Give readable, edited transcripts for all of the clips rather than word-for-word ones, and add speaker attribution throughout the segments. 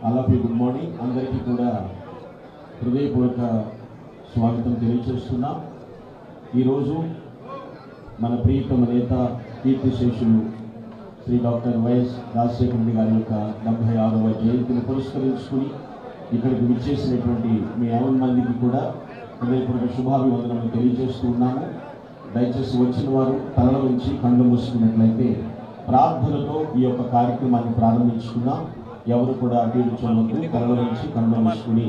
Speaker 1: అలాగే good morning అందరికీ కూడా హృదయపూర్వక స్వాగతం తెలియజేస్తున్నాం. ఈరోజు మన ప్రియతమ నేత కీర్తిశేషులు శ్రీ డాక్టర్ వైఎస్ రాజశేఖర రెడ్డి గారి యొక్క 76వ జయంతిని పురస్కరించుకుని ఇక్కడికి విచ్చేసినటువంటి మీ 50 మందికి కూడా హృదయపూర్వక శుభాభివందనలు తెలియజేస్తూ ఉన్నాము. దయచేసి వచ్చిన వారు తలల నుంచి కళ్ళు మూసుకున్నట్లయితే ప్రార్థనతో ఈ యొక్క కార్యక్రమాన్ని ప్రారంభించుకున్నాం. ఎవరు కూడా అటు ఇటు చూడవద్దు, తలల నుంచి కళ్ళు మూసుకుని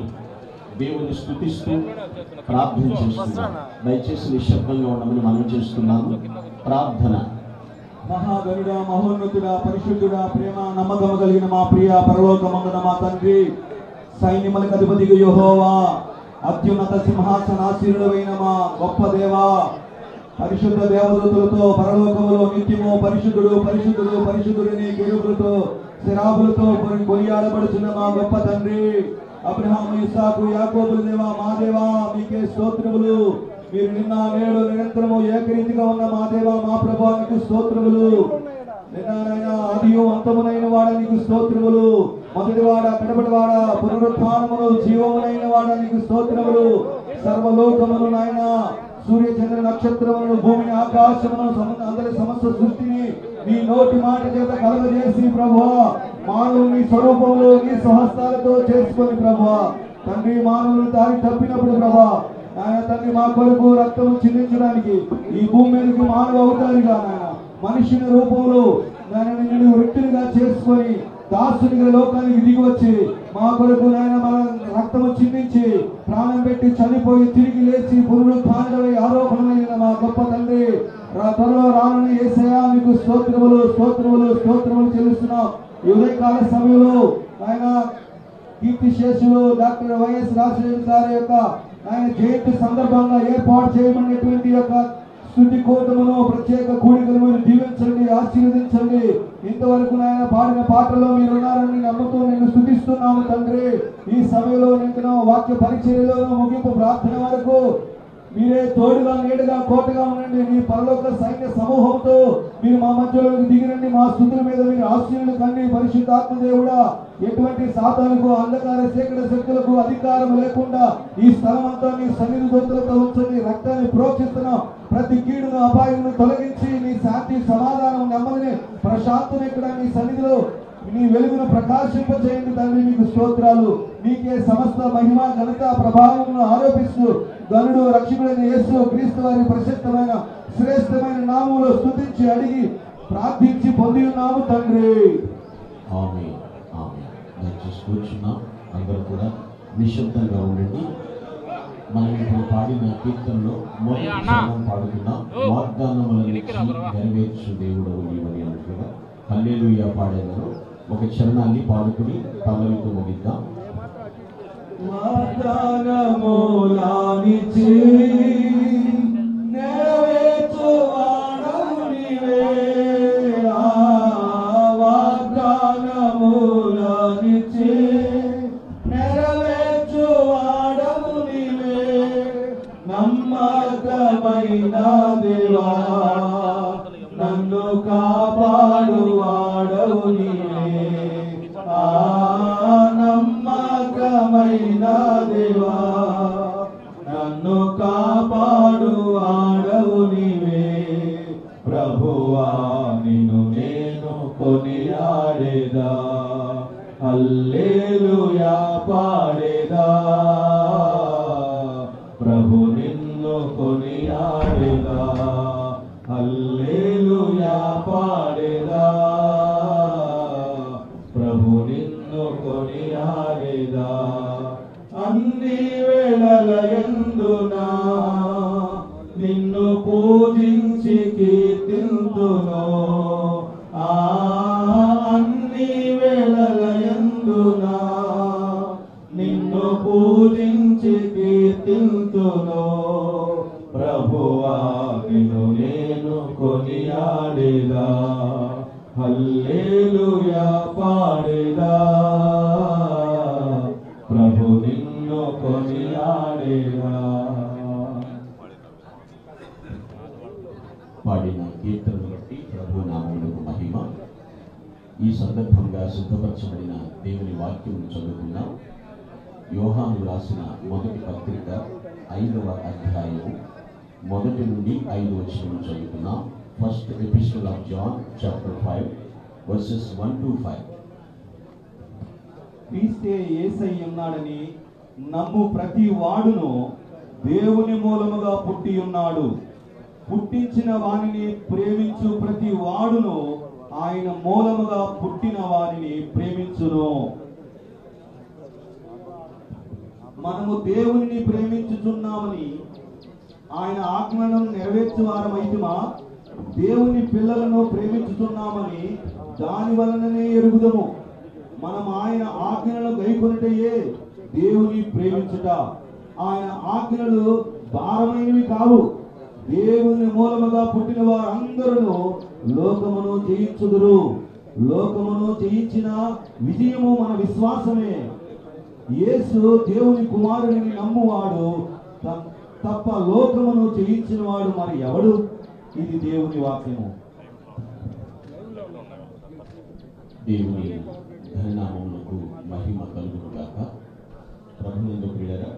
Speaker 1: దేవుని స్తుతిస్తూ ప్రార్థన చేస్తున్నాం. దయచేసి నిశ్శబ్దంగా ఉండమని మనం చేస్తున్నాము. ప్రార్థన.
Speaker 2: మహాగరుడ, మహోన్నతుడ, పరిశుద్ధుడ, ప్రేమ నమ్మకము కలిగిన మా ప్రియ పరలోకమందున మా తండ్రి, సైన్యములకు అధిపతిగా యెహోవా, అత్యున్నత సింహాసనాసీనుడైన మా గొప్ప దేవా, పరిశుద్ధ దేవదూతలతో పరలోకములో నిత్యము పరిశుద్ధుడు పరిశుద్ధుడు పరిశుద్ధుడిని కెరూబులతో శరాబులతో కొనియాడబడుచున్న మా గొప్ప తండ్రి, అబ్రహాము, ఇస్సాకు, యాకోబుల దేవా, మా దేవా మీకే స్తోత్రములు. మీరు నిన్న నేడు నిరంతరము ఏకరీతిగా ఉన్న మా దేవా మా ప్రభువా నీకు స్తోత్రములు. నిన్ననైనా ఆదియు అంతమునైన వాడ నీకు స్తోత్రములు. మొదటివాడ కడపటివాడ పునరుత్థానమును జీవమునైన వాడ నీకు స్తోత్రములు. సర్వలోకమును నాయన సూర్య చంద్ర నక్షత్రములను భూమిని ఆకాశమును అందరి సమస్త సృష్టిని నీ నోటి మాట చేత కలగజేసి ప్రభువా మానవుని స్వరూపంలో నీ స్వహస్తాలతో చేసుకొని ప్రభువా తండ్రి మానవుని దారి తప్పినప్పుడు ప్రభా ఆయన తండ్రి మా కొరకు రక్తము చిందించడానికి ఈ భూమి మీదకి మానవ అవతారిగా నాయన మనిషిని రూపంలో నాయన నిన్ను వ్యక్తులుగా చేసుకొని దాసునిగా లోకానికి దిగి వచ్చి మా కొరకు నాయన మన రక్తము చిందించి ప్రాణం పెట్టి చనిపోయి తిరిగి లేచి పునరుత్థానుడై ఆరోపణలైన మా గొప్ప తండ్రి త్వరలో రానున్న యేసయ్యా మీకు స్తోత్రములు స్తోత్రములు స్తోత్రములు చెల్లిస్తున్నాం. ఈ ఉదయకాల సమయంలో ఆయన కీర్తిశేషులు డాక్టర్ వైఎస్ రాజశేఖర గారి యొక్క ఆయన జయంతి సందర్భంగా ఏర్పాటు చేయబడినటువంటి యొక్క స్తుతి కూటమును ప్రత్యేక కూడికలు మీరు దీవించండి, ఆశీర్వదించండి. ఇంతవరకు నాయన పాడిన పాటలో మీరు ఉన్నారని నమ్ముతూ నేను స్తుతిస్తున్నాము తండ్రి. ఈ సమయంలో నిండిన వాక్య పరిచర్యలోనూ ముగింపు ప్రార్థన వరకు మీరే తోడుగా నీడగా కోటగా ఉండండి. మీ పరలోక సైన్య సమూహంతో మీరు మా మధ్యలోకి దిగిరండి. మా స్తుతుల మీద మీరు ఆశీర్వాదాలు కండి. పరిశుద్ధాత్మ దేవుడా ఎటువంటి సాతానుకు అంధకార చీకటి శక్తులకు అధికారం లేకుండా ఈ స్థలం అంతా నీ సన్నిధి దొత్తులతో ఉంచండి. రక్తాన్ని ప్రోక్షిస్తున్నాం. ప్రతి కీడును అపాయమును తొలగించి నీ శాంతి సమాధానం నెమ్మదిని ప్రశాంతం ఇక్కడ నీ సన్నిధిలో నీ వెలుగును ప్రకాశింపజేయండి తండ్రి. మీకు స్తోత్రాలు. మీకే సమస్త మహిమ ఘనత ప్రభావమును ఆరోపిస్తూ గనుడు రక్షకుడైన యేసు క్రీస్తు వారి ప్రశస్తమైన శ్రేష్టమైన నామములో స్తుతించి అడిగి ప్రార్థించి పొంది ఉన్నాము తండ్రి.
Speaker 1: ఆమేన్ ఆమేన్. దయచేసి కూర్చున్నాం. అందరూ కూడా నిశ్శబ్దంగా ఉండండి. మనం ఇప్పుడు పాడిన కీర్తనలో మొదటి చరణం పాడుతున్నాం. వాగ్దానములను నెరవేర్చు దేవుడవు నీవని అంటున్నా హల్లెలూయా పాడేదారు. ఒక చరణాన్ని పాడుకుని పల్లవితో ముగిద్దాం.
Speaker 2: వాగ్దానములానిచి నెరవేర్చువాడవు నీవే, వాగ్దానములానిచి నెరవేర్చువాడవు నీవే, నమ్మకమైన దేవా నన్ను కాపాడువాడవు నీవే, నమ్మకమైన దేవా నన్ను కాపాడువాడవు నీవే. ప్రభువా నిన్ను నేను కొనియాడేదా, హల్లెలూయా పాడేదా. ప్రభు నిన్ను కొనియాడేదా, హల్లెలూయా పాడేదా. ప్రభు నిన్ను కొనియాడేదా. అన్ని వేళలయందునా నిన్ను పూజించి కీర్తింతును, అన్ని వేళలయందునా నిన్ను పూజించి కీర్తింతును. ప్రభువా నిన్ను నేను కొనియాడేదా, హల్లెలూయా పాడేదా. ప్రభు నిన్ను కొనియాడేదా.
Speaker 1: పాడిన కీర్తనను బట్టి ప్రభు నామమునకు మహిమ. సందర్భంగా సిద్ధపరచబడిన దేవుని వాక్యం చదువుతున్నాం. యోహాను రాసిన మొదటి పత్రిక 5వ అధ్యాయం 1 నుండి 5 వచనం చదువుతున్నాం. First epistle of John chapter 5 verses 1 to 5.
Speaker 2: క్రీస్తే యేసయ్య ఉన్నాడని నమ్ము ప్రతి వాడును దేవుని మూలముగా పుట్టి ఉన్నాడు. పుట్టించిన వానిని ప్రేమించు ప్రతి వాడును ఆయన మూలముగా పుట్టిన వారిని ప్రేమించును. మనము దేవుని ప్రేమించుచున్నామని ఆయన ఆజ్ఞలను నెరవేర్చువారమైతుమా, దేవుని పిల్లలను ప్రేమించుచున్నామని దాని వలననే ఎరుగుదము. మనం ఆయన ఆజ్ఞలను గైకొనుటయే దేవుని ప్రేమించుట. ఆయన ఆజ్ఞలు భారమైనవి కావు. దేవుని మూలముగా పుట్టిన వారందరూ లోకమును జయించుదురు. లోకమును జయించిన విజయము మన విశ్వాసమే. యేసు దేవుని కుమారుని నమ్మువాడు తప్ప లోకమును జయించిన వాడు మరి ఎవడు? ఇది దేవుని వాక్యము.
Speaker 1: దేవుని ఘననామమునకు మహిమ కలుగును గాక. ప్రభువునందు ప్రియులారా,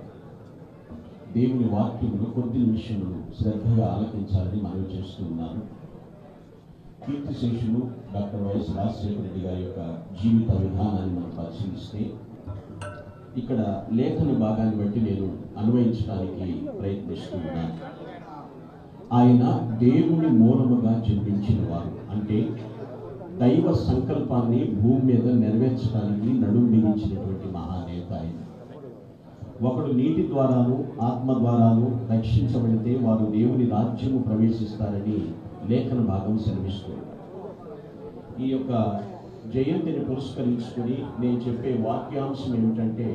Speaker 1: దేవుని వాక్యమును కొద్ది నిమిషములు శ్రద్ధగా ఆలకించాలని మనవి చేస్తూ ఉన్నాను. కీర్తిశేషులు డాక్టర్ వైఎస్ రాజశేఖర రెడ్డి గారి యొక్క జీవిత విధానాన్ని మనం పరిశీలిస్తే ఇక్కడ లేఖన భాగాన్ని బట్టి నేను అన్వయించడానికి ప్రయత్నిస్తూ ఉన్నాను. ఆయన దేవుని మూలముగా జన్మించిన వారు, అంటే దైవ సంకల్పాన్ని భూమి మీద నెరవేర్చడానికి నడుము బిగించినటువంటి మహానేత ఆయన. ఒకడు నీటి ద్వారాను ఆత్మ ద్వారాను రక్షించబడితే వారు దేవుని రాజ్యము ప్రవేశిస్తారని లేఖన భాగం సెలవిస్తుంది. ఈ యొక్క జయంతిని పురస్కరించుకొని నేను చెప్పే వాక్యాంశం ఏమిటంటే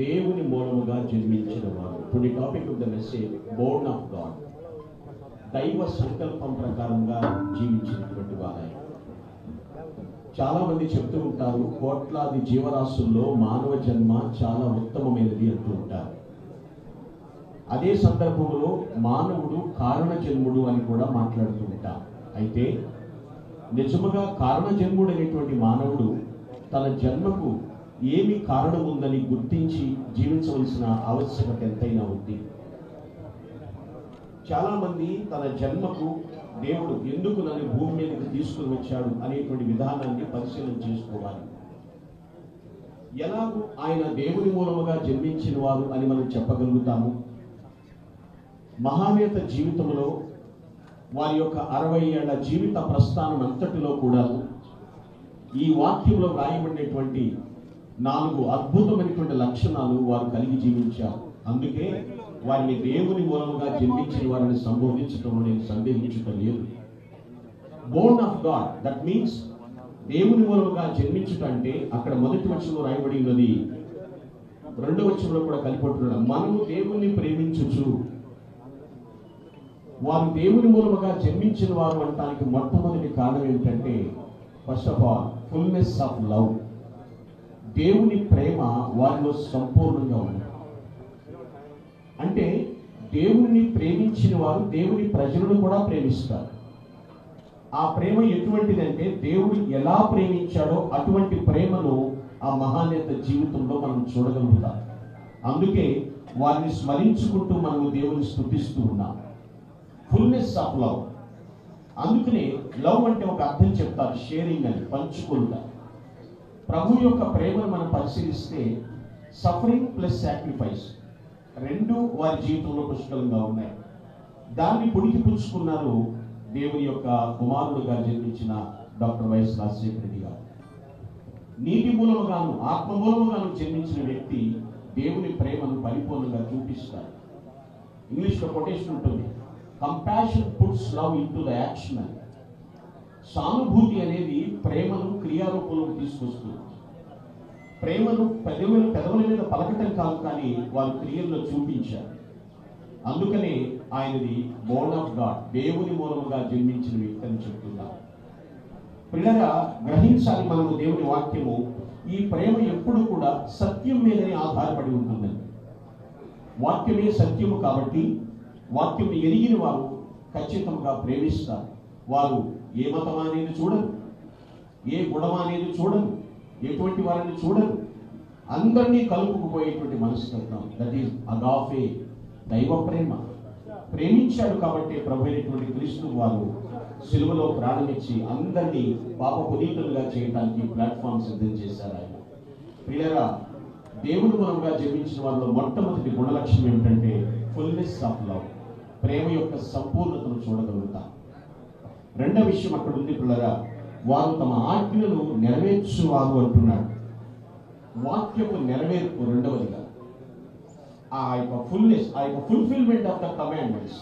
Speaker 1: దేవుని మూలముగా జన్మించిన వారు. To the topic of the message, Born of God. దైవ సంకల్పం ప్రకారంగా జీవించినటువంటి వారు. చాలా మంది చెప్తూ ఉంటారు, కోట్లాది జీవరాశుల్లో మానవ జన్మ చాలా ఉత్తమమైనది అంటూ ఉంటారు. అదే సందర్భంలో మానవుడు కారణ జన్ముడు అని కూడా మాట్లాడుతూ ఉంటారు. అయితే నిజముగా కారణ జన్ముడు అనేటువంటి మానవుడు తన జన్మకు ఏమి కారణం ఉందని గుర్తించి జీవించవలసిన ఆవశ్యకత ఎంతైనా ఉంది. చాలా మంది తన జన్మకు దేవుడు ఎందుకు నన్ను భూమి మీదకి తీసుకుని వచ్చాడు అనేటువంటి విధానాన్ని పరిశీలన చేసుకోవాలి. ఎలాగూ ఆయన దేవుని మూలముగా జన్మించిన వారు అని మనం చెప్పగలుగుతాము. మహానేత జీవితంలో వారి యొక్క 60 ఏళ్ల జీవిత ప్రస్థానం అంతటిలో కూడా ఈ వాక్యంలో రాయబడినటువంటి 4 అద్భుతమైనటువంటి లక్షణాలు వారు కలిగి జీవించారు. అందుకే వారిని దేవుని మూలముగా జన్మించిన వారిని సంబోధించడంలో నేను సందేహించటం లేదు. Born of God, that means దేవుని మూలముగా జన్మించుట అంటే అక్కడ మొదటి వచనంలో రాయబడి ఉన్నది, 2వ వచనంలో కూడా కలిపట్టున్నాడు, మనము దేవుణ్ణి ప్రేమించుచు. వారు దేవుని మూలముగా జన్మించిన వారు అనడానికి మొట్టమొదటి కారణం ఏమిటంటే, first of all fullness of love. దేవుని ప్రేమ వారిలో సంపూర్ణంగా ఉంది. అంటే దేవుని ప్రేమించిన వారు దేవుని ప్రజలను కూడా ప్రేమిస్తారు. ఆ ప్రేమ ఎటువంటిదంటే దేవుడు ఎలా ప్రేమించాడో అటువంటి ప్రేమను ఆ మహానేత జీవితంలో మనం చూడగలుగుతాం. అందుకే వారిని స్మరించుకుంటూ మనము దేవుని స్తుతిస్తూ ఉన్నాం. Fullness of love. అందుకనే లవ్ అంటే ఒక అర్థం చెప్తారు, షేరింగ్ అని, పంచుకుంటా. ప్రభు యొక్క ప్రేమను మనం పరిశీలిస్తే సఫరింగ్ ప్లస్ సాక్రిఫైస్ రెండు వారి జీవితంలో పుష్కలంగా ఉన్నాయి. దాన్ని పుణికి పుచ్చుకున్నారు దేవుని యొక్క కుమారుడుగా జన్మించిన డాక్టర్ వైఎస్ రాజశేఖర రెడ్డి గారు. నీటి మూలముగాను ఆత్మ మూలముగాను జన్మించిన వ్యక్తి దేవుని ప్రేమను పరిపూర్ణంగా చూపిస్తారు. ఇంగ్లీష్లో కొటేషన్ ఉంటుంది, compassion puts love into the action అని. సానుభూతి అనేది ప్రేమను క్రియారూపంలో తీసుకొస్తుంది. ప్రేమను పెదవుల మీద పలకటం కాదు, కానీ వారు క్రియల్లో చూపించారు. అందుకనే ఆయనది బోర్న్ ఆఫ్ గాడ్, దేవుని మూలముగా జన్మించిన వ్యక్తి అని చెప్తున్నారు. పిల్లగా గ్రహించాలి మనము దేవుని వాక్యము. ఈ ప్రేమ ఎప్పుడు కూడా సత్యం మీదనే ఆధారపడి ఉంటుందని. వాక్యమే సత్యము కాబట్టి వాక్యం ఎరిగిన వారు ఖచ్చితంగా ప్రేమిస్తారు. వారు ఏ మతం అనేది చూడరు. ఏ గుణం అనేది చూడదు, ఎటువంటి వారిని చూడదు, అందరినీ కలుపుకుపోయేటువంటి మనస్తత్వం. దట్ ఈస్ అగాఫే, దైవ ప్రేమ. ప్రేమించాడు కాబట్టి ప్రభు అయినటువంటి క్రీస్తు వారు సిలువలో ప్రాణమిచ్చి అందరినీ పాప పునీతులుగా చేయడానికి ప్లాట్ఫామ్ సిద్ధం చేశారు ఆయన. ప్రియరా, దేవుడు మూలంగా జన్మించిన వారిలో మొట్టమొదటి గుణలక్షణం ఏమిటంటే ఫుల్నెస్ ఆఫ్ లవ్, ప్రేమ యొక్క సంపూర్ణతను చూడగలుగుతాం. రెండవ విషయం అక్కడ ఉంది పిల్లరా, వారు తమ ఆజ్ఞలను నెరవేర్చువారు అంటున్నాడు. వాక్యపు నెరవేర్పు రెండవదిగా, ఆ యొక్క ఫుల్నెస్, ఆ యొక్క ఫుల్ఫిల్మెంట్ ఆఫ్ ద కమాండ్మెంట్స్,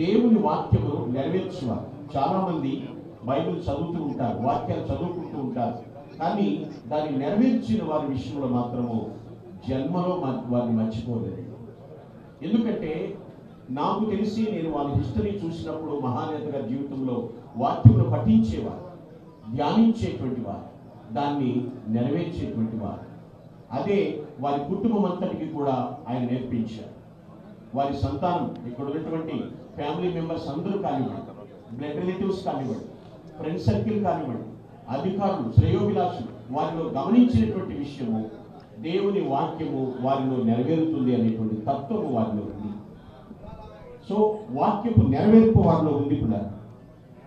Speaker 1: దేవుని వాక్యమును నెరవేర్చువారు. చాలా మంది బైబిల్ చదువుతూ ఉంటారు, వాక్యాలు చదువుకుంటూ ఉంటారు, కానీ దాన్ని నెరవేర్చిన వారి విషయంలో మాత్రము జన్మలో వారిని మర్చిపోలేదు. ఎందుకంటే నాకు తెలిసి నేను వాళ్ళ హిస్టరీ చూసినప్పుడు మహానేత గారి జీవితంలో వాక్యమును పఠించేవారు, ధ్యానించేటువంటి వారు, దాన్ని నెరవేర్చేటువంటి వారు. అదే వారి కుటుంబం అంతటికి కూడా ఆయన నేర్పించారు. వారి సంతానం, ఇక్కడ ఉన్నటువంటి ఫ్యామిలీ మెంబర్స్ అందరూ కానివ్వండి, బ్లడ్ రిలేటివ్స్ కానివ్వండి, ఫ్రెండ్ సర్కిల్ కానివ్వండి, అధికారులు, శ్రేయోభిలాషులు, వారిలో గమనించినటువంటి విషయము దేవుని వాక్యము వారిలో నెరవేరుతుంది అనేటువంటి తత్వము వారిలో ఉంది. సో వాక్యపు నెరవేర్పు వారిలో ఉంది కూడా.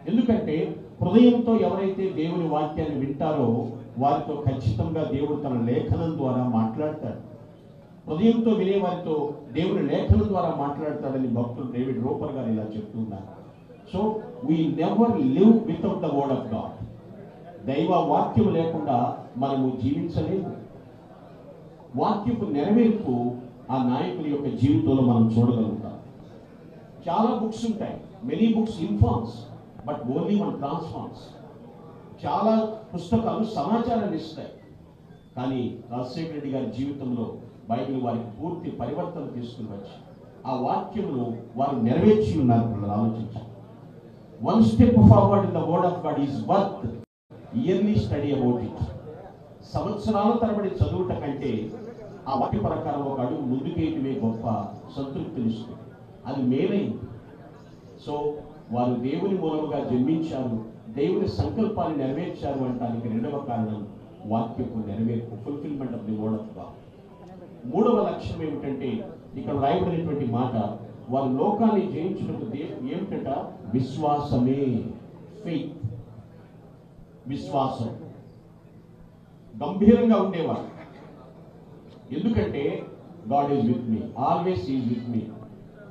Speaker 1: ఎందుకంటే హృదయంతో ఎవరైతే దేవుని వాక్యాన్ని వింటారో వారితో ఖచ్చితంగా దేవుడు తన లేఖనం ద్వారా మాట్లాడతాడు. హృదయంతో వినే వారితో దేవుని లేఖనం ద్వారా మాట్లాడతాడని భక్తుడు డేవిడ్ రోపర్ గారు ఇలా చెప్తున్నారు. So we never live without the word of God. దైవ వాక్యం లేకుండా మనము జీవించలేము. వాక్యపు నెరవేర్పు ఆ నాయకుల యొక్క జీవితంలో మనం చూడగలుగుతాం. చాలా బుక్స్ ఉంటాయి, many books informs but only one transforms. చాలా పుస్తకాలు సమాచారాన్ని ఇస్తాయి, కానీ రాజశేఖర రెడ్డి గారి జీవితంలో బైబిల్ వారికి పూర్తి పరివర్తన తీసుకుని వచ్చి ఆ వాక్యమును వారు నెరవేర్చి ఉన్నారు. పిల్లలు ఆలోచించారు. One step forward in the word of God is worth yearly study about it. సంవత్సరాల తరబడి చదువుట కంటే ఆ వాక్య ప్రకారం ఒక అడుగు ముందుకేయటమే గొప్ప సంతృప్తినిస్తుంది. అది మేలైంది. సో వారు దేవుని మూలముగా జన్మించారు, దేవుని సంకల్పాన్ని నెరవేర్చారు అనడానికి రెండవ కారణం వాక్యపు నెరవేర్పు, fulfilment of the word of God. మూడవ లక్ష్యం ఏమిటంటే ఇక్కడ రాయబడినటువంటి మాట, వారు లోకాన్ని జయించినప్పుడు ఏమిటంట? విశ్వాసమే, ఫెయిత్. విశ్వాసం గంభీరంగా ఉండేవారు. ఎందుకంటే God is with me, always is with me,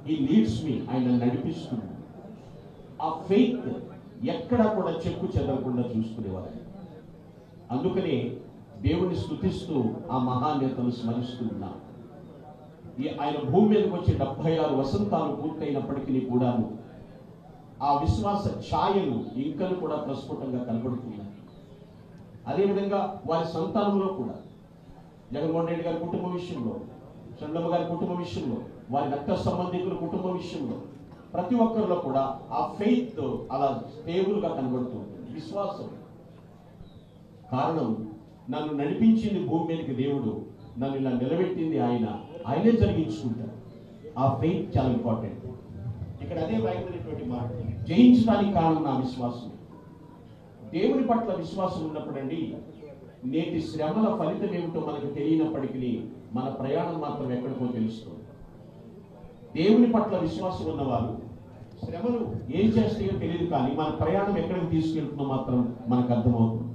Speaker 1: he leads me, ఆయన నడిపిస్తుంది. ఆ ఫెయిత్ ఎక్కడా కూడా చెక్కు చెదరకుండా చూసుకునేవారు. అందుకనే దేవుని స్తుతిస్తూ ఆ మహానేతను స్మరిస్తూ ఉన్నాం. ఆయన భూమి మీదకి వచ్చి 76 వసంతాలు పూర్తయినప్పటికీ కూడాను ఆ విశ్వాస ఛాయలు ఇంకను కూడా ప్రస్ఫుటంగా కనబడుతున్నాయి. అదేవిధంగా వారి సంతానంలో కూడా జగన్మోహన్ రెడ్డి గారి కుటుంబ విషయంలో, చంద్రమ్మ గారి కుటుంబ విషయంలో, వారి రక్త సంబంధికుల కుటుంబ విషయంలో ప్రతి ఒక్కరిలో కూడా ఆ ఫెయిత్ అలా స్టేబుల్గా కనబడుతుంది. విశ్వాసం కారణం, నన్ను నడిపించింది భూమి మీదకి దేవుడు, నన్ను ఇలా నిలబెట్టింది ఆయనే జరిగించుకుంటారు. ఆ ఫెయిత్ చాలా ఇంపార్టెంట్. ఇక్కడ అదే రాయబడినటువంటి మాట, జయించడానికి కారణం నా విశ్వాసం. దేవుని పట్ల విశ్వాసం ఉన్నప్పుడండి, నేటి శ్రమల ఫలితం ఏమిటో మనకు తెలియనప్పటికీ మన ప్రయాణం మాత్రం ఎక్కడికో తెలుస్తుంది. దేవుని పట్ల విశ్వాసం ఉన్నవారు శ్రమలు ఏం చేస్తాయో తెలియదు, కానీ మన ప్రయాణం ఎక్కడికి తీసుకెళ్తుందో మాత్రం మనకు అర్థమవుతుంది.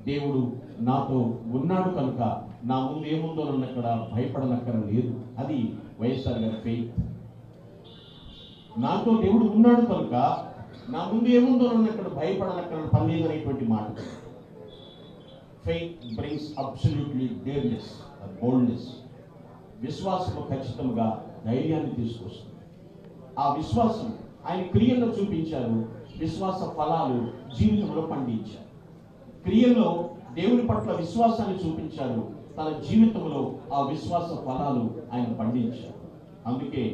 Speaker 1: దేవుడు నాతో ఉన్నాడు కనుక నా ముందు ఏముందో నన్నక్కడ భయపడనక్కర లేదు. అది వైఎస్ఆర్ గారి ఫెయిత్. నాతో దేవుడు ఉన్నాడు కనుక నా ముందు ఏముందో నన్నక్కడ భయపడనక్కడ పని లేదనేటువంటి మాట. Faith brings absolutely డేర్నెస్, boldness. విశ్వాసము ఖచ్చితంగా ధైర్యాన్ని తీసుకొస్తుంది. ఆ విశ్వాసం ఆయన క్రియల్లో చూపించారు, విశ్వాస ఫలాలు జీవితంలో పండించారు. క్రియల్లో దేవుని పట్ల విశ్వాసాన్ని చూపించారు, తన జీవితంలో ఆ విశ్వాస ఫలాలు ఆయన పండించారు. అందుకే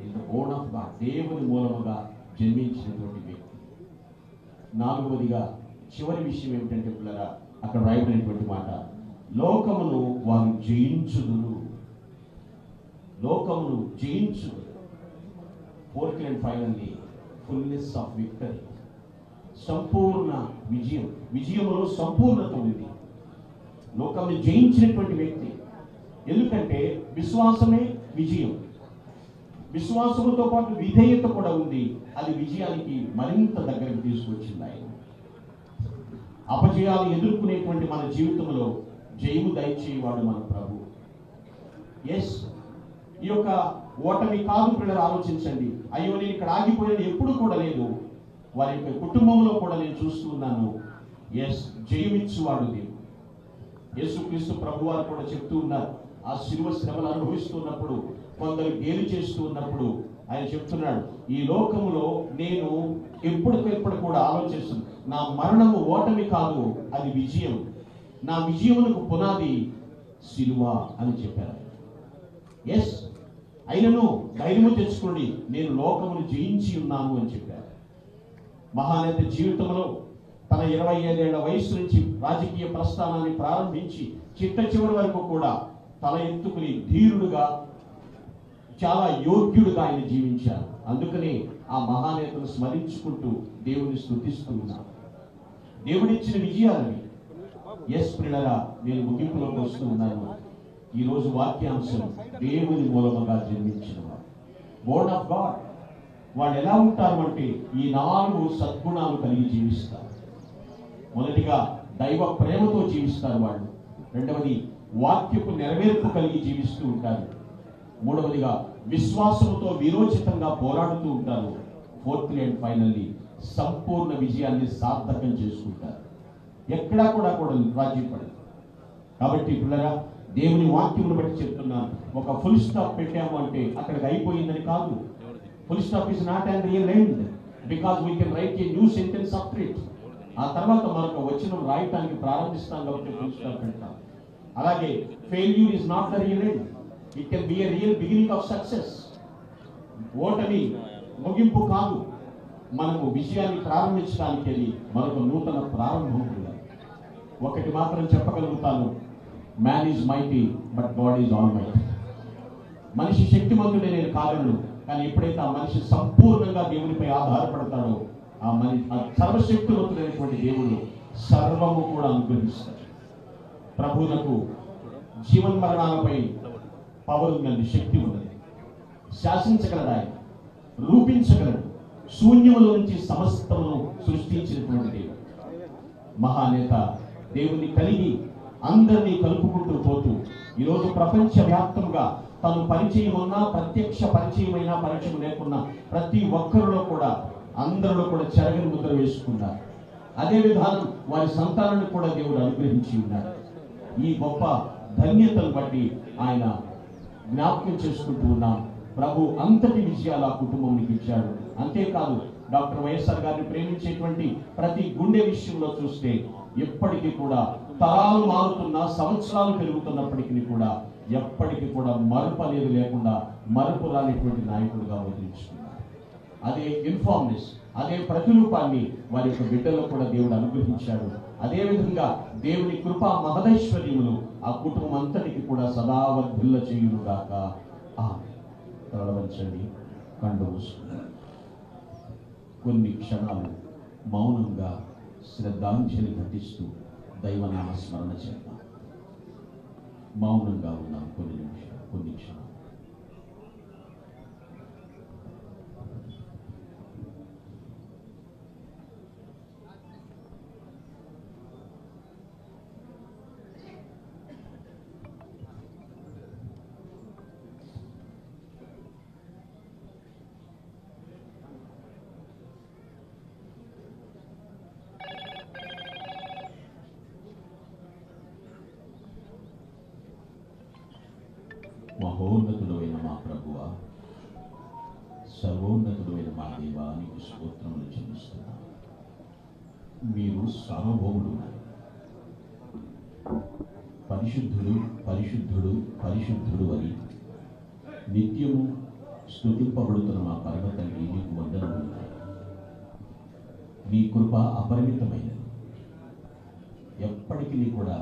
Speaker 1: in the Born of God, దేవుని మూలముగా జన్మించినటువంటి వ్యక్తి. నాలుగవదిగా చివరి విషయం ఏమిటంటే పిల్లరా, అక్కడ రాయబడినటువంటి మాట, లోకమును వారు జయించుదురు. లోకమును జయించుదురు. Fourth and finally fullness of victory. సంపూర్ణ విజయం. విజయంలో సంపూర్ణత ఉంది. లోకాన్ని జయించినటువంటి వ్యక్తి. ఎందుకంటే విశ్వాసమే విజయం. విశ్వాసముతో పాటు విధేయత కూడా ఉంది. అది విజయానికి మరింత దగ్గరకు తీసుకొచ్చింది ఆయన. అపజయాలు ఎదుర్కొనేటువంటి మన జీవితంలో జయము దయచేవాడు మన ప్రభు. ఎస్, ఈ యొక్క ఓటమి కాదు పిల్లలు ఆలోచించండి. అయ్యో నేను ఇక్కడ ఆగిపోయినది ఎప్పుడు కూడా లేదు. వారి యొక్క కుటుంబంలో కూడా నేను చూస్తూ ఉన్నాను. ఎస్, జయమిచ్చువాడు దేవుడు. యేసుక్రీస్తు ప్రభు వారు కూడా చెప్తూ ఉన్నారు. ఆ శిలువ శ్రమలు అనుభవిస్తున్నప్పుడు, కొందరు గేలి చేస్తూ ఉన్నప్పుడు ఆయన చెప్తున్నాడు, ఈ లోకములో నేను ఎప్పటికెప్పుడు కూడా ఆలోచిస్తున్నాను, నా మరణము ఓటమి కాదు, అది విజయం. నా విజయమునకు పునాది శిలువ అని చెప్పారు. ఎస్, అయినను ధైర్యము తెచ్చుకోండి, నేను లోకమును జయించి ఉన్నాను అని చెప్పారు. మహానేత జీవితంలో తన 25 ఏళ్ల వయసు నుంచి రాజకీయ ప్రస్థానాన్ని ప్రారంభించి చిట్ట చివరి వరకు కూడా తల ఎత్తుకుని ధీరుడుగా, చాలా యోగ్యుడుగా ఆయన జీవించారు. అందుకనే ఆ మహానేతను స్మరించుకుంటూ దేవుని స్తుతిస్తూ ఉన్నారు. దేవుడిచ్చిన విజయాలని. ఎస్ ప్రియులారా, నేను ముగింపులోకి వస్తూ ఉన్నాను. ఈరోజు వాక్యాంశం దేవుని మూలముగా జన్మించిన వాడు, బోర్న్ ఆఫ్ గాడ్. వాళ్ళు ఎలా ఉంటారు అంటే ఈ 4 సద్గుణాలు కలిగి జీవిస్తారు. మొదటిగా దైవ ప్రేమతో జీవిస్తారు వాళ్ళు. రెండవది వాక్యపు నెరవేర్పు కలిగి జీవిస్తూ ఉంటారు. మూడవదిగా విశ్వాసముతో విరోచితంగా పోరాడుతూ ఉంటారు. ఫోర్త్లీ అండ్ ఫైనల్లీ సంపూర్ణ విజయాన్ని సార్థకం చేసుకుంటారు. ఎక్కడా కూడా రాజీ పడదు. కాబట్టి పిల్లరా, దేవుని వాక్యమును బట్టి చెప్తున్నాను. ఒక ఫుల్ స్టాప్ పెట్టాము అంటే అక్కడికి అయిపోయిందని కాదు. Full stop is not and real end, because we can write a new sentence after it. ఆ తర్వాత మరొక వచనం రాయటానికి ప్రారంభిస్తాం కాబట్టి ఫుల్ స్టాప్ పెడతాం. అలాగే failure is not the real end, it can be a real beginning of success. ఓటమి ముగింపు కాదు, మనము విజయాన్ని ప్రారంభించడానికి వెళ్ళి మరొక నూతన ప్రారంభం కూడా. ఒకటి మాత్రం చెప్పగలుగుతాను, man is mighty but God is almighty. మనిషి శక్తిమంతుడే నేను కాగలను, కానీ ఎప్పుడైతే ఆ మనిషి సంపూర్ణంగా దేవునిపై ఆధారపడతాడో ఆ సర్వశక్తివంతుడైనటువంటి దేవుడు సర్వము కూడా అనుగ్రహిస్తాడు. ప్రభువులకు జీవన్ మరణాలపై పవర్ ఉన్నది, శక్తి ఉన్నది. శాసించగలడు ఆయన, రూపించగలడు. శూన్యముల నుంచి సమస్తమును సృష్టించినటువంటి దేవుడు. మహానేత దేవుని కలిగి అందరినీ కలుపుకుంటూ పోతూ ఈరోజు ప్రపంచవ్యాప్తంగా తను పరిచయం ఉన్నా, ప్రత్యక్ష పరిచయమైనా, పరిచయం లేకున్నా ప్రతి ఒక్కరిలో కూడా, అందరిలో కూడా చెరగని ముద్ర వేసుకున్నారు. అదే విధానం వారి సంతానాన్ని కూడా దేవుడు అనుగ్రహించి ఉన్నాడు. ఈ గొప్ప ధన్యతను బట్టి ఆయన జ్ఞాపకం చేసుకుంటూ ఉన్నాం. ప్రభు అంతటి విజయాలు ఆ కుటుంబానికి ఇచ్చాడు. అంతేకాదు, డాక్టర్ వైఎస్ఆర్ గారిని ప్రేమించేటువంటి ప్రతి గుండె విషయంలో చూస్తే ఎప్పటికీ కూడా తరాలు మారుతున్నా, సంవత్సరాలు పెరుగుతున్నప్పటికీ కూడా ఎప్పటికీ కూడా మరుపు అనేది లేకుండా మరుపు రానిటువంటి నాయకుడుగా వదిలించుకున్నారు. అదే ఇన్ఫార్మ్నెస్, అదే ప్రతిరూపాన్ని వారి యొక్క బిడ్డలో కూడా దేవుడు అనుగ్రహించాడు. అదేవిధంగా దేవుని కృపా మహదైశ్వర్యములు ఆ కుటుంబం అంతటికి కూడా సదావర్ధిల్ల చేయునుగాక. తరవంచండి, కండు మూసుకున్నారు. కొన్ని క్షణాలు మౌనంగా శ్రద్ధాంజలి ఘటిస్తూ దైవనామ స్మరణ చేద్దాం. మౌనంగా ఉన్నాం కొన్ని నిమిషాలు, కొన్ని క్షణాలు. మహోన్నతుడైన మా ప్రభువా, సర్వోన్నతుడైన మా దేవా, నీకు స్తోత్రములు చెల్లిస్తున్నాను. మీరు సార్వభౌముడు, పరిశుద్ధుడు పరిశుద్ధుడు పరిశుద్ధుడు అని నిత్యము స్తుతింపబడుతున్న మా పరమ తండ్రి, నీకు వందనములు. నీ కృప అపరిమితమైనది. ఎప్పటికీ కూడా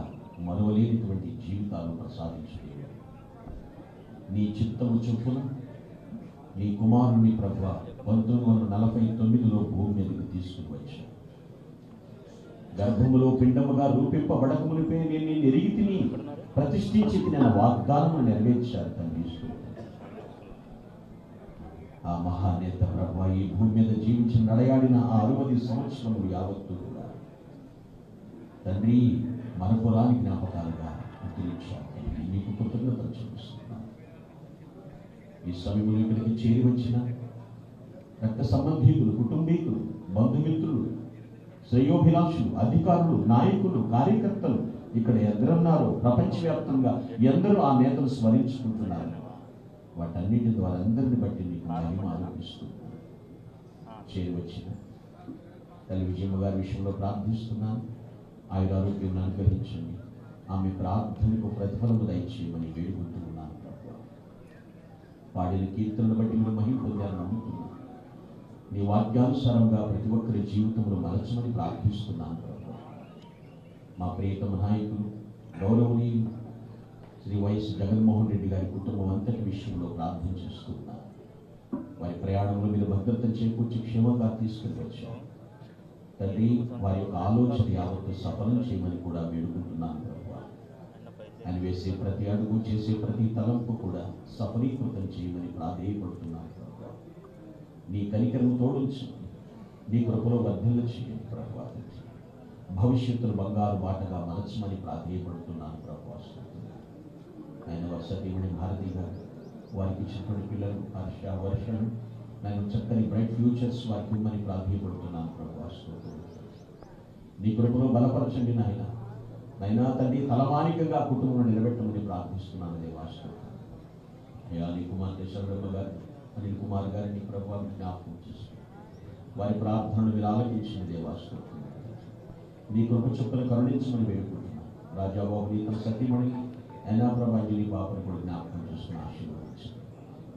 Speaker 1: మరువలేనిటువంటి జీవితాలు ప్రసాదించు. నీ చిత్తము చొప్పున నీ కుమారుని ప్రభువ 1949లో భూమి మీదకి తీసుకుని వచ్చావు. గర్భములో పిండముగా రూపింపబడకమునిపై నేను నిన్ను ఎరిగి తిని ప్రతిష్ఠించి నేను వాగ్దానం నెరవేర్చారు తండ్రి. ఆ మహానేత ప్రభు ఈ భూమి మీద జీవించి నడయాడిన ఆ 60 సంవత్సరములు యావత్తు కూడా తండ్రి మన పురాని జ్ఞాపకాలుగా గుర్తించారు. నీకు కృతజ్ఞతలు చెల్లిస్తున్నాను. ఈ సమయంలో ఇక్కడికి చేరి వచ్చిన రక్త సంబంధీకులు, కుటుంబీకులు, బంధుమిత్రులు, శ్రేయోభిలాషులు, అధికారులు, నాయకులు, కార్యకర్తలు ఇక్కడ ఎందరున్నారో ప్రపంచవ్యాప్తంగా ఎందరూ ఆ నేతలు స్మరించుకుంటున్నారు. వాటన్నిటి ద్వారా అందరిని బట్టి నీకు మహిమ ఆరోపిస్తున్నాను. చేరి వచ్చిన తల్లి విజయమ్మ గారి విషయంలో ప్రార్థిస్తున్నాను. ఆయురారోగ్యం అనుగ్రహించండి. ఆమె ప్రార్థనకు ప్రతిఫలము దయచేయమని వేడుకుంటున్నాను ప్రభు. పాడిన కీర్తనను బట్టి మీరు మహిమ పొందాలని నమ్ముతున్నాను. నీ వాక్యానుసారంగా ప్రతి ఒక్కరి జీవితంలో మలచమని ప్రార్థిస్తున్నాను ప్రభు. మా ప్రియతమ నాయకులు గౌరవనీయులు శ్రీ వైఎస్ జగన్మోహన్ రెడ్డి గారి కుటుంబం అంతటి విషయంలో ప్రార్థన చేస్తున్నారు. వారి ప్రయాణంలో మీరు భద్రత చేకూర్చి క్షేమంగా తీసుకుని వచ్చారు తండ్రి. వారి యొక్క ఆలోచన యావత్తు సఫలం చేయమని కూడా వేడుకుంటున్నాను ప్రభు. ఆయన వేసే ప్రతి అడుగు, చేసే ప్రతి తలంపు కూడా సఫలీకృతం చేయమని ప్రాధేయపడుతున్నాను ప్రభు. నీ కనికరము తోడించి నీ కృపలో వర్ధిల్ల చేయండి ప్రభు. భవిష్యత్తును బంగారు బాటగా మలచమని ప్రాధేయపడుతున్నాను ప్రభు. ఆయన వసతిమణి భారతి గారు, వారికి ఇచ్చినటువంటి పిల్లలు హర్ష, వర్షను నేను చక్కని బ్రైట్ ఫ్యూచర్స్ వారికి ఇమ్మని ప్రాధేయపడుతున్నాను ప్రభు. నీ కృపలో బలపరచండి నాయన. నైనా తండ్రి తలమానికంగా కుటుంబంలో నిలబెట్టమని ప్రార్థిస్తున్నాను దేవాశ్వ. అయ్యా నీ కుమార్తె శరణ గారు, అనిల్ కుమార్ గారిని ప్రభు జ్ఞాపకం చేసుకుని వారి ప్రార్థనలు మీరు ఆలకించిన దేవాశ్వ. నీ కృప చొప్పున కరుణించమని వేడుకుంటున్నాను. రాజాబాబు నీ తన సతీమణి అయినా ప్రభాంజలి బాబుని కూడా జ్ఞాపకం చేసుకుని ఆశీర్వదించు.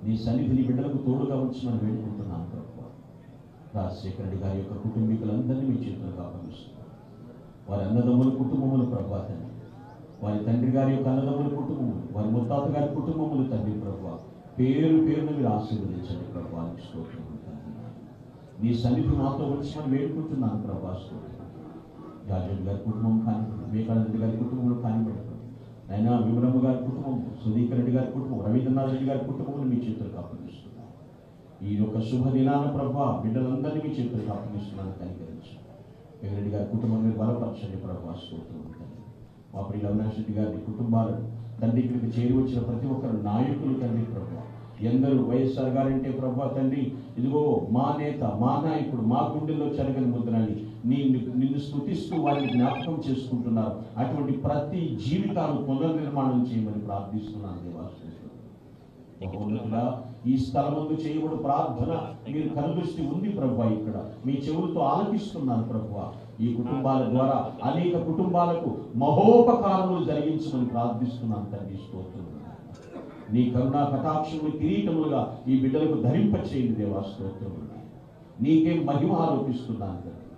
Speaker 1: నీ సన్నిధిని బిడ్డలకు తోడుగా ఉంచమని వేడుకుంటున్నాను ప్రభు. రాజశేఖర రెడ్డి గారి యొక్క కుటుంబీకులందరినీ మీ చేతులకు అప్పగిస్తున్నాను. వారి అన్నదమ్ముల కుటుంబములు ప్రభు తండ్రి, వారి తండ్రి గారి యొక్క అన్నదమ్ముల కుటుంబములు, వారి ముత్తాత గారి కుటుంబములు తండ్రి ప్రభు పేరు పేరున మీరు ఆశీర్వదించండి ప్రభు. స్తోత్రం తండ్రి. నీ సన్నిధి మాతో ఉంచమని వేడుకుంటున్నాను ప్రభు. స్తోత్రం. రాజేంద్ర గారి కుటుంబం కానివ్వండి, వివేకానంద గారి కుటుంబంలో కానివ్వండి, అయినా విమలమ్మ గారి కుటుంబం, సుధీకర్ రెడ్డి గారి కుటుంబం, రవీంద్రనాథ్ రెడ్డి గారి కుటుంబం మీ చేతులకు అప్పగిస్తున్నాను. ఈ యొక్క శుభ దినాన ప్రభు బిడ్డలందరినీ మీ చేతులకు అప్పగిస్తున్నాను. కనికరించండి. వెంకరెడ్డి గారి కుటుంబం మీరు బలపరచండి ప్రభు. స్తోత్రం. మా ప్రియ అవినాష్ రెడ్డి గారి కుటుంబాలను తండ్రి ఇక్కడికి చేరి వచ్చిన ప్రతి ఒక్కరు నాయకులు తండ్రి ప్రభు. ఎందరూ వైఎస్ఆర్ గారంటే ప్రభు తండ్రి ఇదిగో మా నేత, మా నాయకుడు, మా గుండెల్లో చెరగని ముద్రని నిన్ను స్తుతిస్తూ వారిని జ్ఞాపకం చేసుకుంటున్నారు. అటువంటి ప్రతి జీవితాలు పునర్నిర్మాణం చేయమని ప్రార్థిస్తున్నాను దేవాశ్వ. ఈ స్థలమందు చేయబడు ప్రార్థన మీరు కనుదృష్టి ఉంది ప్రభు. ఇక్కడ మీ చెవులతో ఆలకిస్తున్నాను ప్రభు. ఈ కుటుంబాల ద్వారా అనేక కుటుంబాలకు మహోపకారములు జరిగించమని ప్రార్థిస్తున్నాను తండ్రి. స్తోత్రం. నీ కరుణా కటాక్షములు కిరీటములుగా ఈ బిడ్డలకు ధరింప చేయండి దేవా. స్తోత్రం. నీకే మహిమ ఆరోపిస్తున్నాను తండ్రి.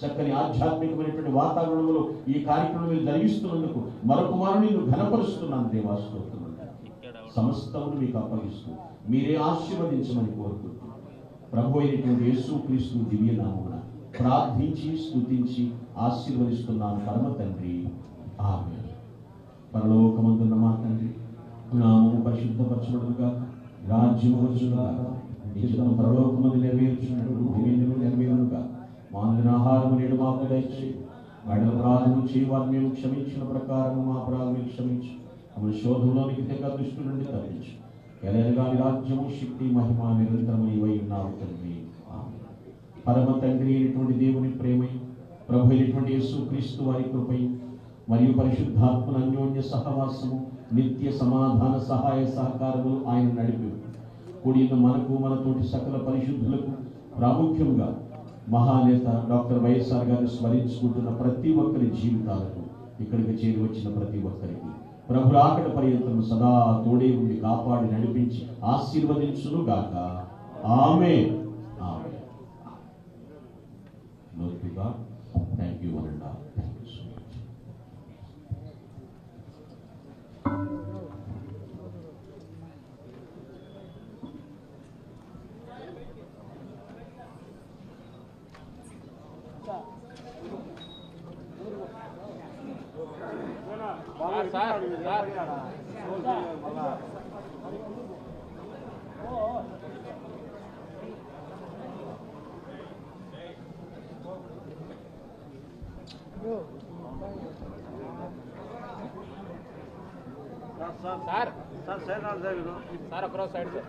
Speaker 1: చక్కని ఆధ్యాత్మికమైనటువంటి వాతావరణంలో ఈ కార్యక్రమం మీరు జరిగిస్తున్నందుకు మరొక మారు నేను ఘనపరుస్తున్నాను దేవా. స్తోత్రం. సమస్తమును మీకు అప్పగిస్తూ మీరే ఆశీర్వదించమని కోరుకుంటున్నాను. ప్రభు అయినటువంటి యేసుక్రీస్తు దివ్య నామమున ప్రార్థించి స్తుతించి ఆశీర్వదిస్తున్నాను పరమ తండ్రి. ఆమేన్. పరలోకమందున్న మా తండ్రి, నామము పరిశుద్ధపరచబడునుగా, రాజ్యము వచ్చునుగాక, నీ చిత్తము పరలోకమందు నెరవేర్చున్నట్లు భూమి యందు నెరవేరునుగా. మా అనుదిన ఆహారము నేడు మాకు దయచేయి. వారి అపరాధము చేయి వారిని మేము క్షమించిన ప్రకారం మా అపరాధములు క్షమించు. మమ్మల్ని శోధంలోనికి తెగ దృష్టి నుండి తప్పించు. ఎలాగా రాజ్యము, శక్తి, మహిమ నిరంతరము నీవై ఉన్నావు తండ్రి. పరమ తండ్రి అయినటువంటి దేవుని ప్రేమయు, ప్రభు అయినటువంటి యేసుక్రీస్తు వారి కృపయు మరియు పరిశుద్ధాత్మల అన్యోన్య సహవాసము, నిత్య సమాధాన సహాయ సహకారములు ఆయన నడిపి కూడిన మనకు మనతోటి సకల పరిశుద్ధులకు, ప్రాముఖ్యంగా మహానేత డాక్టర్ వైఎస్ఆర్ గారిని స్మరించుకుంటున్న ప్రతి ఒక్కరి జీవితాలకు, ఇక్కడికి చేరి వచ్చిన ప్రతి ఒక్కరికి ప్రభు రాకడ పర్యంతం సదా తోడే ఉండి కాపాడి నడిపించి ఆశీర్వదించును గాక. ఆమేన్. ఆమేన్. Glory to God. Thank you one and all. Thank you so much.
Speaker 3: Sir ఒకరోజు సైడ్ సార్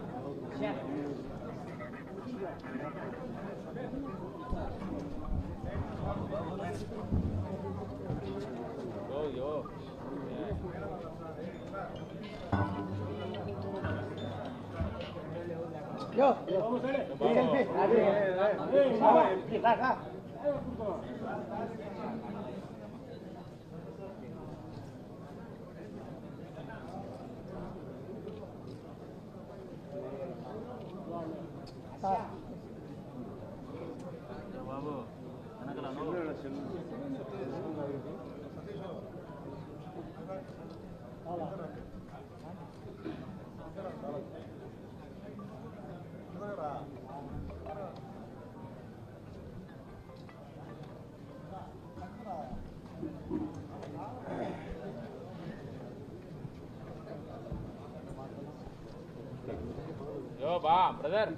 Speaker 3: యో బా బ్రదర్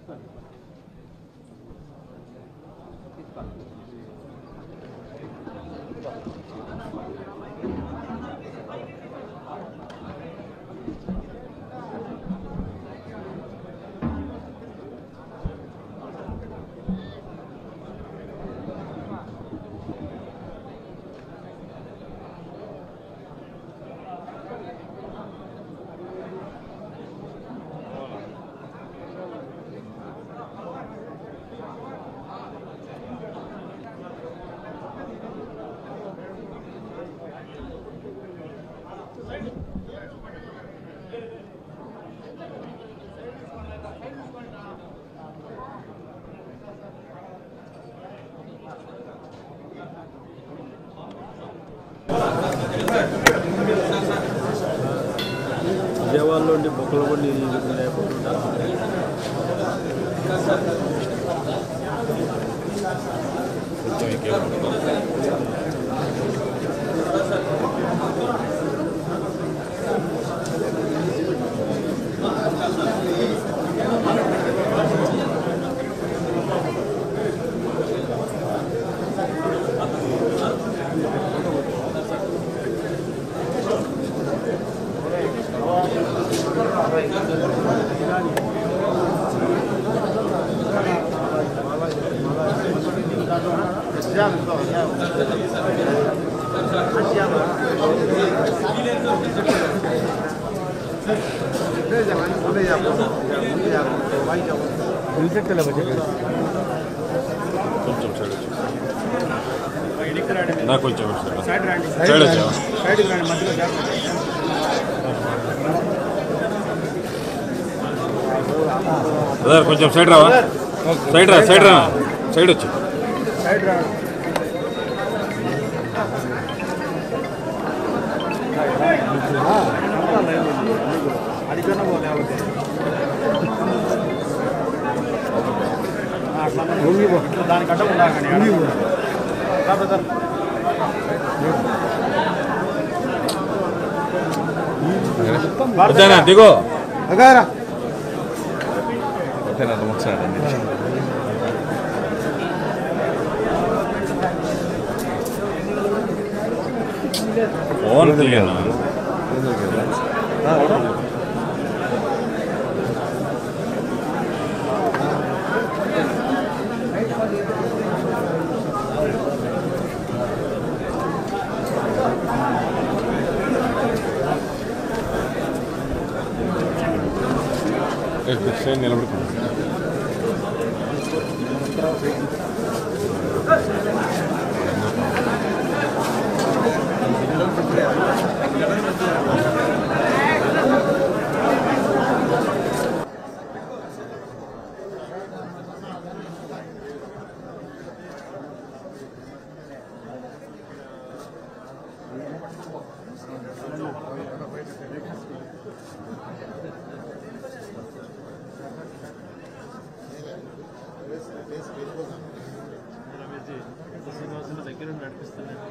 Speaker 4: విజయవాడలో ఉండి బొక్కల బండి లేకుండా
Speaker 5: నాకు కొంచెం కొంచెం సైడ్ రావా సైడ్ రా సైడ్ రా సైడ్ వచ్చి
Speaker 4: దానికంటే
Speaker 5: వద్దానా దిగో ఫోన్ తీయనా నిలబడుతుంది
Speaker 4: శ్రీనివాసుల దగ్గర నడిపిస్తున్నాను.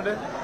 Speaker 5: Ready?